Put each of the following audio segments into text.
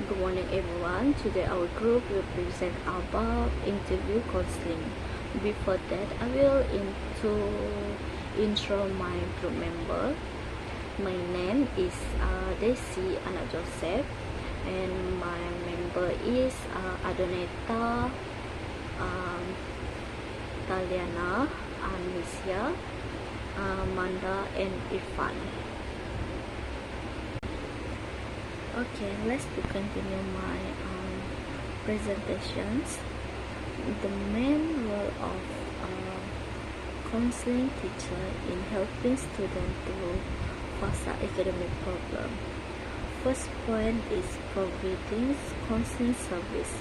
Good morning everyone. Today our group will present about interview counseling. Before that, I will intro my group member. My name is Desi Anak Joseph, and my member is Adoneta, Taliana, Amicia, Manda, and Irfan. Okay, let's continue my presentations. The main role of counseling teacher in helping students to face academic problem. First point is providing counseling service.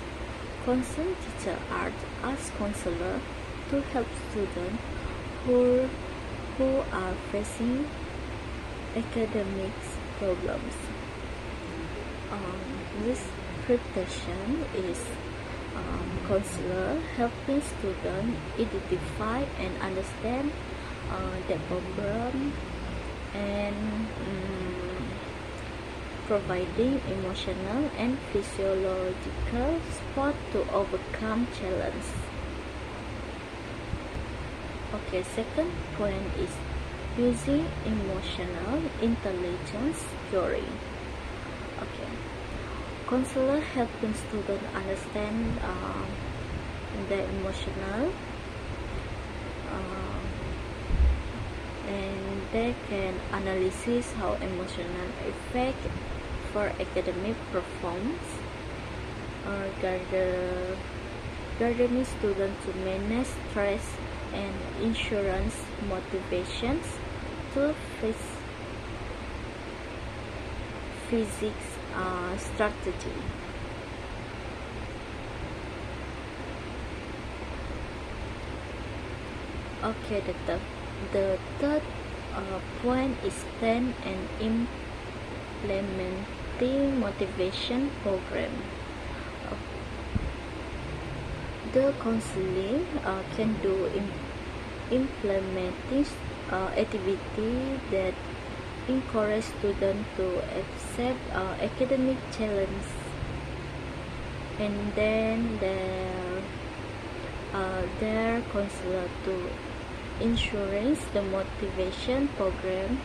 Counseling teacher are as counselor to help students who are facing academic problems. This preparation is counselor helping students identify and understand the problem and providing emotional and physiological support to overcome challenges. Okay, second point is using emotional intelligence theory. Okay, counselor helping students understand the emotional and they can analyze how emotional affect for academic performance or guiding students to manage stress and insurance motivations to physics strategy. Okay, the third point is plan and implementing motivation program. The counseling can do implementing activity that encourage students to accept academic challenge, and then their counselor to ensuring the motivation program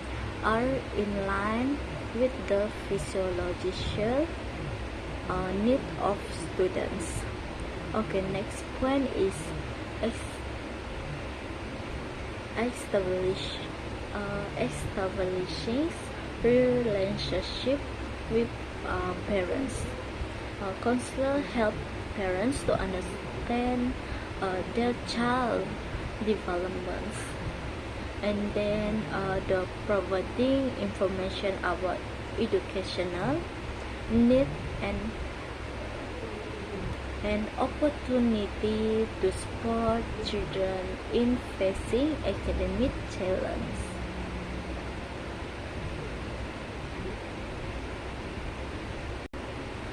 are in line with the physiological need of students. Okay, next point is establishing relationship with parents. Counselor help parents to understand their child developments, and then the providing information about educational need and opportunity to support children in facing academic challenges.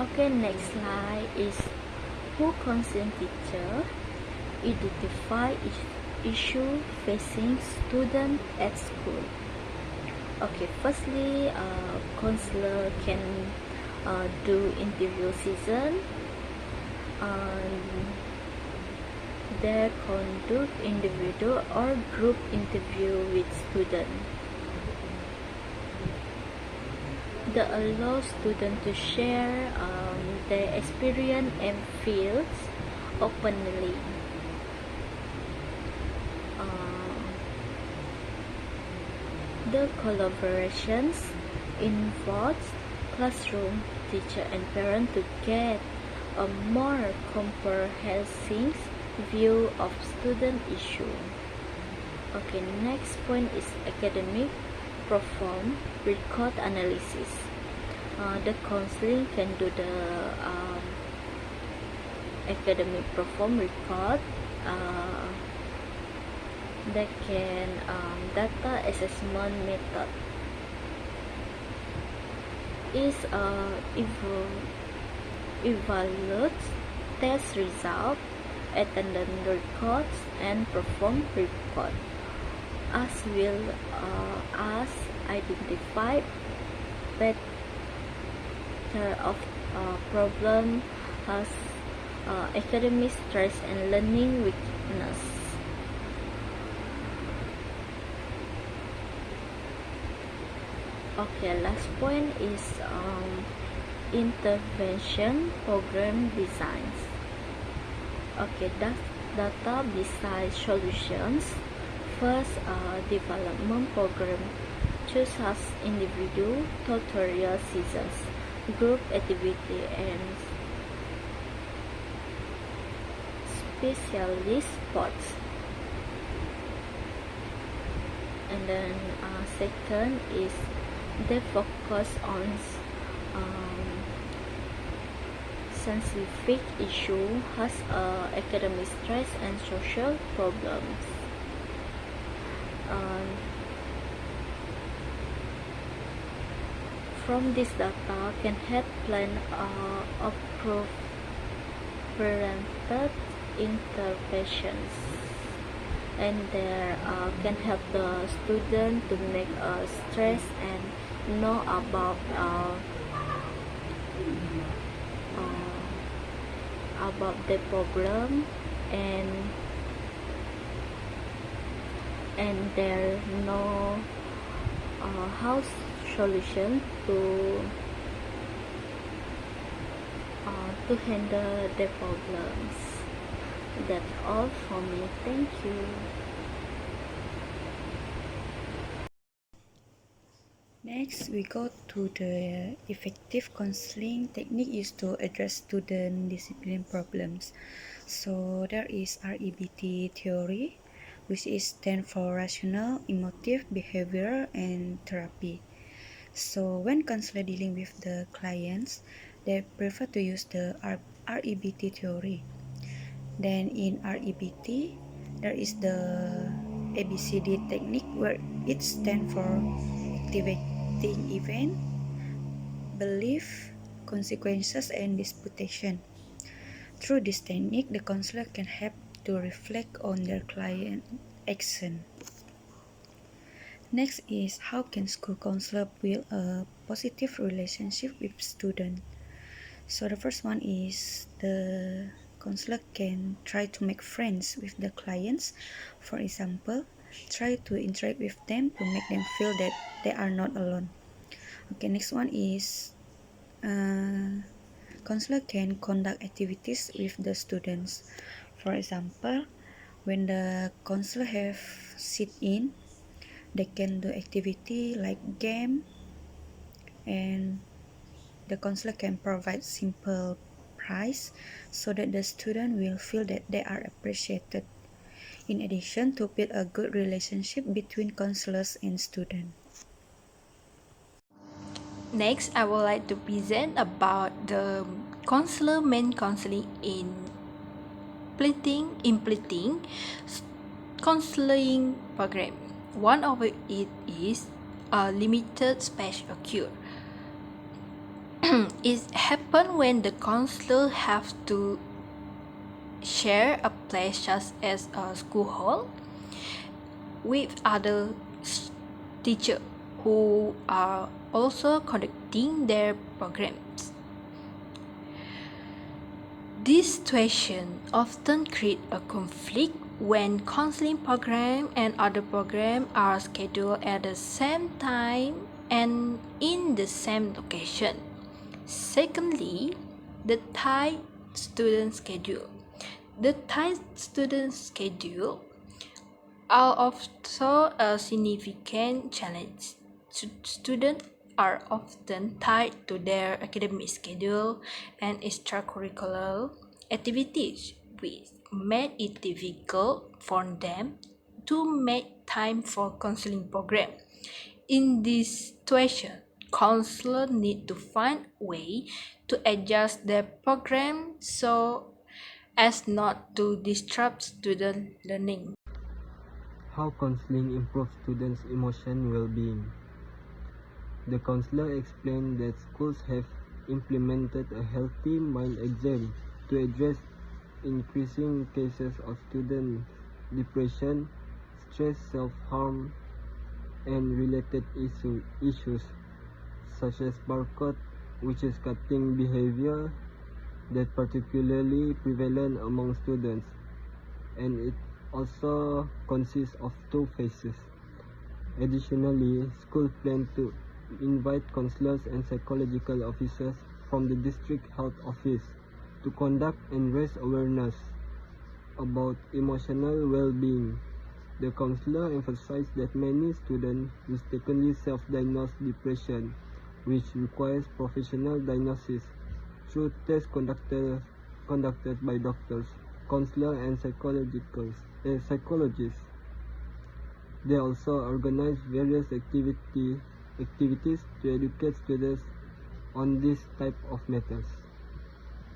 Okay, next slide is who counseling teacher identify issue facing student at school. Okay, firstly, counselor can do interview season. They conduct individual or group interview with students. They allow students to share their experience and feels openly. The collaborations involves classroom, teacher, and parent to get a more comprehensive view of student issue. Okay, next point is academic perform record analysis. The counseling can do the academic perform record. They can data assessment method is evaluate test result, attendance records, and perform report, as well as identify better of problem has academic stress and learning weakness. Okay, last point is intervention program designs. Okay, that's data besides solutions. First, development program choose as individual tutorial seasons, group activity, and specialist sports. And then second is they focus on scientific issue has academic stress and social problems. From this data can help plan approve preventive interventions, and there can help the student to make stress and know about the problem, and there know how solution to handle the problems. That's all for me. Thank you. Next, we go to the effective counseling technique used to address student discipline problems. So there is REBT theory, which is stand for rational, emotive, behavior, and therapy. So when counselor dealing with the clients, they prefer to use the REBT theory. Then in REBT, there is the ABCD technique where it stands for activating event, belief, consequences, and disputation. Through this technique, the counselor can help to reflect on their client action. Next is how can school counselor build a positive relationship with students. So the first one is the counselor can try to make friends with the clients. For example, try to interact with them to make them feel that they are not alone. Okay, next one is counselor can conduct activities with the students. For example, when the counselor have sit-in, they can do activity like game, and the counselor can provide simple prize so that the student will feel that they are appreciated. In addition, to build a good relationship between counselors and students. Next, I would like to present about the counselor main counseling in implementing counseling program. One of it is a limited space occur. It happens when the counselor have to share a place such as a school hall with other teachers who are also conducting their programs. This situation often creates a conflict when counseling program and other programs are scheduled at the same time and in the same location. Secondly, the tight student schedule. The tight student schedule are also a significant challenge. Students are often tied to their academic schedule and extracurricular activities, which make it difficult for them to make time for counseling program. In this situation, counselors need to find a way to adjust their program so as not to disrupt student learning. How counseling improves students' emotional well-being. The counselor explained that schools have implemented a healthy mind exam to address increasing cases of student depression, stress, self-harm, and related issues such as burnout which is cutting behavior that particularly prevalent among students, and it also consists of two phases. Additionally, schools plan to invite counselors and psychological officers from the district health office to conduct and raise awareness about emotional well-being. The counselor emphasized that many students mistakenly self-diagnose depression, which requires professional diagnosis through tests conducted by doctors, counselors, and psychologists. They also organize various activities to educate students on this type of matters.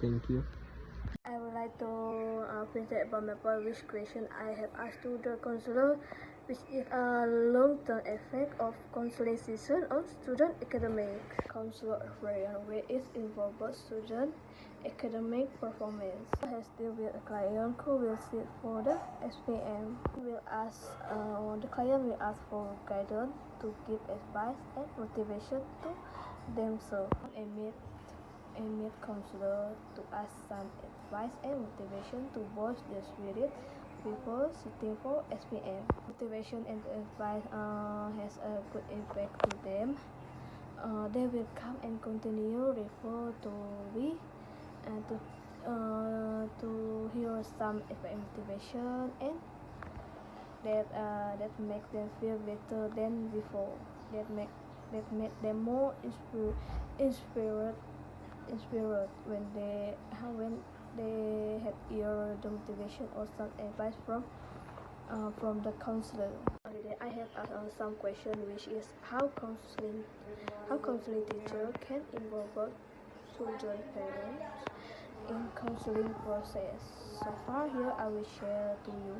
Thank you. I would like to present about my point which question I have asked to the counselor, which is a long-term effect of counseling session on student academic. Counselor where it involves student academic performance. Has deal with a client who will sit for the SPM. The client will ask for guidance to give advice and motivation to themselves. Meet counselor to ask some advice and motivation to boost their spirit before sitting for SPM. Motivation and advice has a good impact to them. They will come and continue refer to we and to hear some motivation and that make them feel better than before. That make them more inspired when they have hear the motivation or some advice from the counselor. I have some question, which is how counseling teacher can involve children parents in counseling process. So far here I will share to you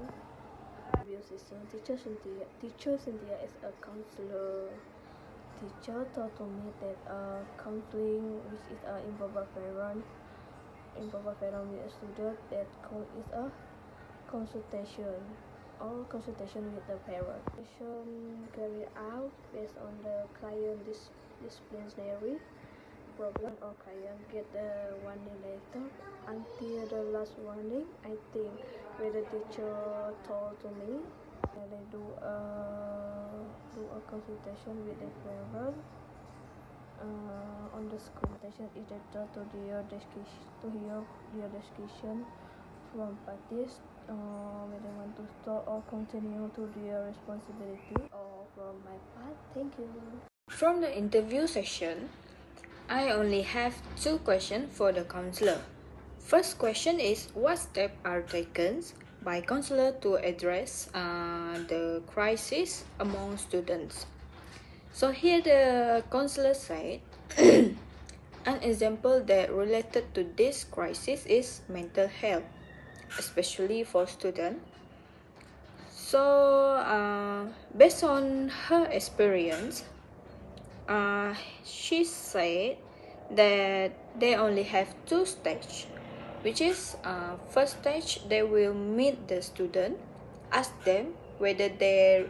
review system. Teacher Cynthia is a counselor. Teacher told to me that counseling, which is involve parent with a student, that is a consultation with the parent. Consultation carried out based on the client disciplinary problem, or client get the warning letter until the last warning. I think where the teacher told to me they do a consultation with the parent on the school. Consultation is the to hear discussion from parties whether they want to stop or continue to their responsibility. Or from my part, thank you. From the interview session, I only have two questions for the counselor. First question is, what steps are taken by counselor to address the crisis among students? So here the counselor said, an example that related to this crisis is mental health, especially for students. So based on her experience, she said that they only have two stages, which is first stage, they will meet the student, ask them whether they're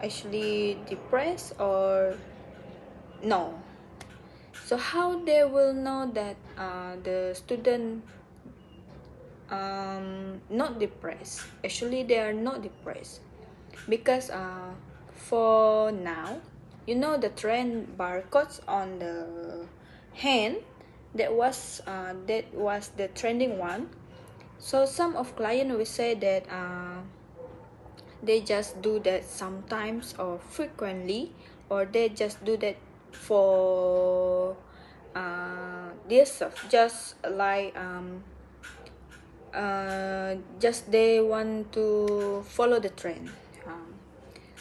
actually depressed or no. So how they will know that the student not depressed? Actually they are not depressed, because for now, you know, the trend barcodes on the hand, that was the trending one. So some of client will say that they just do that sometimes or frequently, or they just do that for themselves, just like just they want to follow the trend.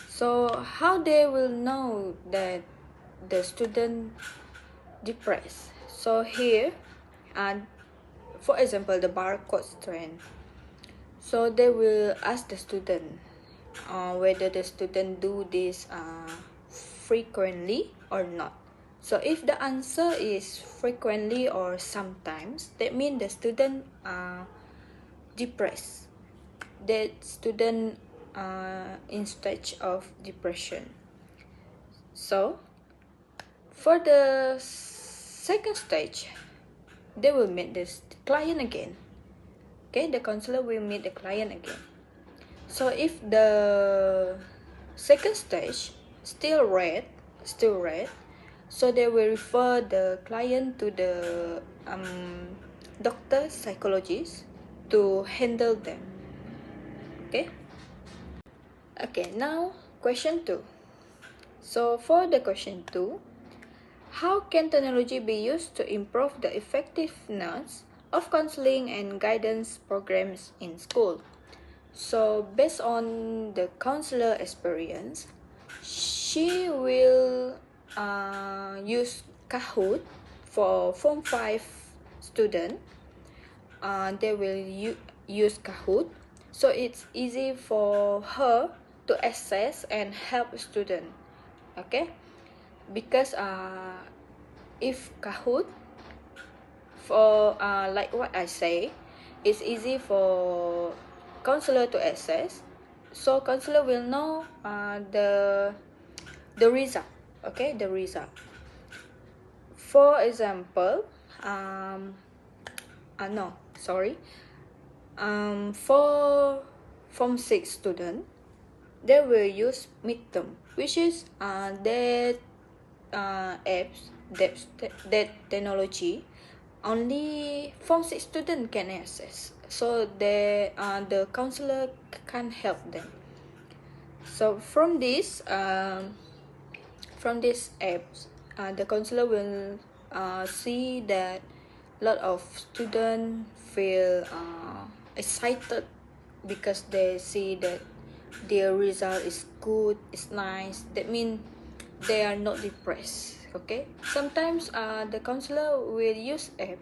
So how they will know that the student depressed? So here, for example, the barcode trend. So they will ask the student whether the student do this frequently or not. So if the answer is frequently or sometimes, that means the student depressed. That student in stage of depression. So for the second stage, they will meet this client again. Okay, the counselor will meet the client again. So if the second stage still red, so they will refer the client to the doctor psychologist to handle them. Okay, now question 2. So for the question 2, how can technology be used to improve the effectiveness of counseling and guidance programs in school? So based on the counselor experience, she will use Kahoot for Form 5 student. They will use Kahoot, so it's easy for her to access and help student. Okay, because if Kahoot, for like what I say, it's easy for counselor to access, so counselor will know the result. Okay, the result. For example, for Form 6 student, they will use midterm, which is that apps, that technology only Form 6 student can access, so the counselor can help them. So from this apps, the counselor will see that a lot of students feel excited because they see that their result is good, is nice. That means they are not depressed. Okay, sometimes the counselor will use app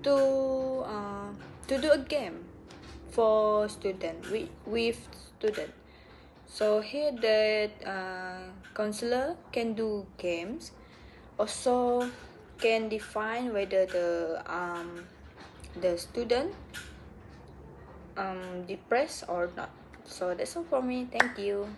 to do a game for student with student. So here the counselor can do games, also can define whether the student depressed or not. So that's all for me. Thank you.